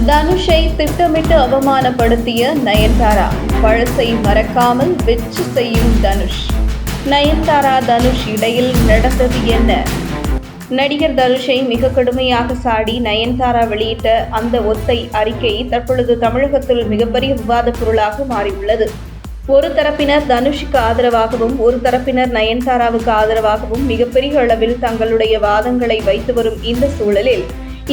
தனுஷை திட்டமிட்டு அவமானப்படுத்திய நயன்தாரா, பழசை மறக்காமல் வெச்சு செய்யும் தனுஷ். நயன்தாரா தனுஷ் இடையில் நடந்தது என்ன? நடிகர் தனுஷை மிக கடுமையாக சாடி நயன்தாரா வெளியிட்ட அந்த ஒத்தை அறிக்கை தற்பொழுது தமிழகத்தில் மிகப்பெரிய விவாத பொருளாக மாறியுள்ளது. ஒரு தரப்பினர் தனுஷுக்கு ஆதரவாகவும் ஒரு தரப்பினர் நயன்தாராவுக்கு ஆதரவாகவும் மிகப்பெரிய அளவில் தங்களுடைய வாதங்களை வைத்து வரும் இந்த சூழலில்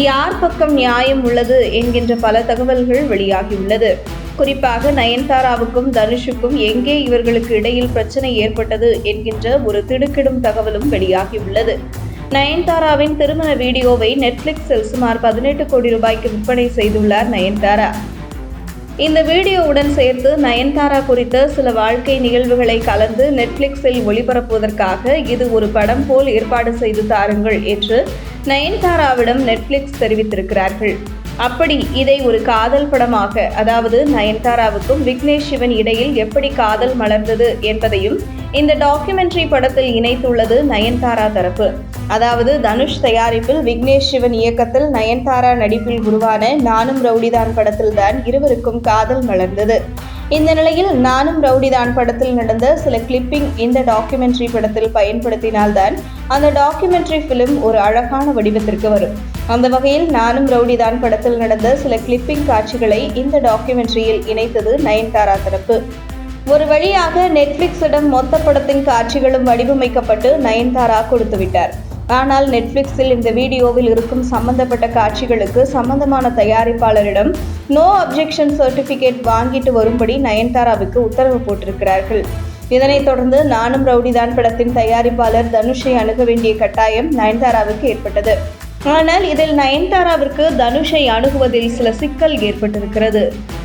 யார் பக்கம் நியாயம் உள்ளது என்கின்ற பல தகவல்கள் வெளியாகியுள்ளது. குறிப்பாக நயன்தாராவுக்கும் தனுஷுக்கும் எங்கே இவர்களுக்கு இடையில் பிரச்சனை ஏற்பட்டது என்கின்ற ஒரு திடுக்கிடும் தகவலும் வெளியாகியுள்ளது. நயன்தாராவின் திருமண வீடியோவை நெட்ஃபிளிக்ஸில் சுமார் 18 கோடி ரூபாய்க்கு விற்பனை செய்துள்ளார் நயன்தாரா. இந்த வீடியோவுடன் சேர்த்து நயன்தாரா குறித்த சில வாழ்க்கை நிகழ்வுகளை கலந்து நெட்ஃபிளிக்ஸில் ஒளிபரப்புவதற்காக இது ஒரு படம் போல் ஏற்பாடு செய்து தாருங்கள் என்று நயன்தாராவிடம் நெட்ஃபிளிக்ஸ் தெரிவித்திருக்கிறார்கள். அப்படி இதை ஒரு காதல் படமாக, அதாவது நயன்தாராவுக்கும் விக்னேஷ் சிவன் இடையில் எப்படி காதல் மலர்ந்தது என்பதையும் இந்த டாக்குமெண்ட்ரி படத்தில் இணைத்துள்ளது நயன்தாரா தரப்பு. அதாவது தனுஷ் தயாரிப்பில் விக்னேஷ் சிவன் இயக்கத்தில் நயன்தாரா நடிப்பில் உருவான நானும் ரவுடிதான் படத்தில் தான் இருவருக்கும் காதல் மலர்ந்தது. இந்த நிலையில் நானும் ரவுடிதான் படத்தில் நடந்த சில கிளிப்பிங் இந்த டாக்குமெண்ட்ரி படத்தில் பயன்படுத்தினால்தான் அந்த டாக்குமெண்ட்ரி ஃபிலிம் ஒரு அழகான வடிவத்திற்கு வரும். அந்த வகையில் நானும் ரவுடிதான் படத்தில் நடந்த சில கிளிப்பிங் காட்சிகளை இந்த டாக்குமெண்ட்ரியில் இணைத்தது நயன்தாரா தரப்பு. ஒரு வழியாக நெட்ஃபிளிக்ஸிடம் மொத்த படத்தின் காட்சிகளும் வடிவமைக்கப்பட்டு நயன்தாரா கொடுத்துவிட்டார். ஆனால் நெட்ஃபிளிக்ஸில் இந்த வீடியோவில் இருக்கும் சம்பந்தப்பட்ட காட்சிகளுக்கு சம்பந்தமான தயாரிப்பாளரிடம் நோ அப்ஜெக்ஷன் சர்டிபிகேட் வாங்கிட்டு வரும்படி நயன்தாராவுக்கு உத்தரவு போட்டிருக்கிறார்கள். இதனைத் தொடர்ந்து நானும் ரவுடிதான் படத்தின் தயாரிப்பாளர் தனுஷை அணுக வேண்டிய கட்டாயம் நயன்தாராவுக்கு ஏற்பட்டது. ஆனால் இதில் நயன்தாராவிற்கு தனுஷை அணுகுவதில் சில சிக்கல் ஏற்பட்டிருக்கிறது.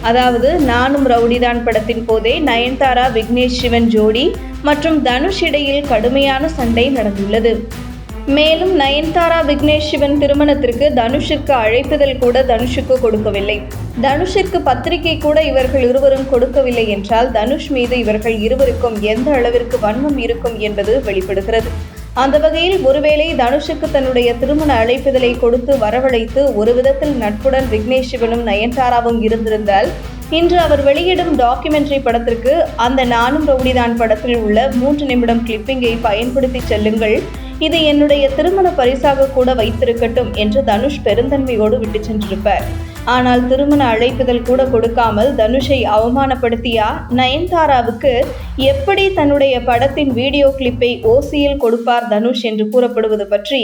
அதாவது நானும் ரவுடிதான் படத்தின் போதே நயன்தாரா விக்னேஷ் சிவன் ஜோடி மற்றும் தனுஷ் இடையில் கடுமையான சண்டை நடந்துள்ளது. மேலும் நயன்தாரா விக்னேஷ் சிவன் திருமணத்திற்கு தனுஷிற்கு அழைப்புதல் கூட தனுஷுக்கு கொடுக்கவில்லை. தனுஷிற்கு பத்திரிகை கூட இவர்கள் இருவரும் கொடுக்கவில்லை என்றால் தனுஷ் மீது இவர்கள் இருவருக்கும் எந்த அளவிற்கு வன்மம் இருக்கும் என்பது வெளிப்படுகிறது. அந்த வகையில் ஒருவேளை தனுஷுக்கு தன்னுடைய திருமண அழைப்புதலை கொடுத்து வரவழைத்து ஒரு விதத்தில் நட்புடன் விக்னேஷ் சிவனும் நயன்தாராவும் இருந்திருந்தால் இன்று அவர் வெளியிடும் டாக்குமெண்ட்ரி படத்திற்கு அந்த நானும் ரவுடிதான் படத்தில் உள்ள 3 நிமிடம் கிளிப்பிங்கை பயன்படுத்தி செல்லுங்கள், இது என்னுடைய திருமண பரிசாக கூட வைத்திருக்கட்டும் என்று தனுஷ் பெருந்தன்மையோடு விட்டு சென்றிருப்பார். ஆனால் திருமண அழைப்புதல் கூட கொடுக்காமல் தனுஷை அவமானப்படுத்தியா நயன்தாராவுக்கு எப்படி தன்னுடைய படத்தின் வீடியோ கிளிப்பை ஓசியில் கொடுப்பார் தனுஷ் என்று கூறப்படுவது பற்றி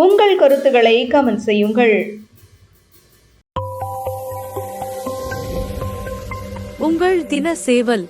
உங்கள் கருத்துக்களை கமெண்ட் செய்யுங்கள். உங்கள் தின சேவல்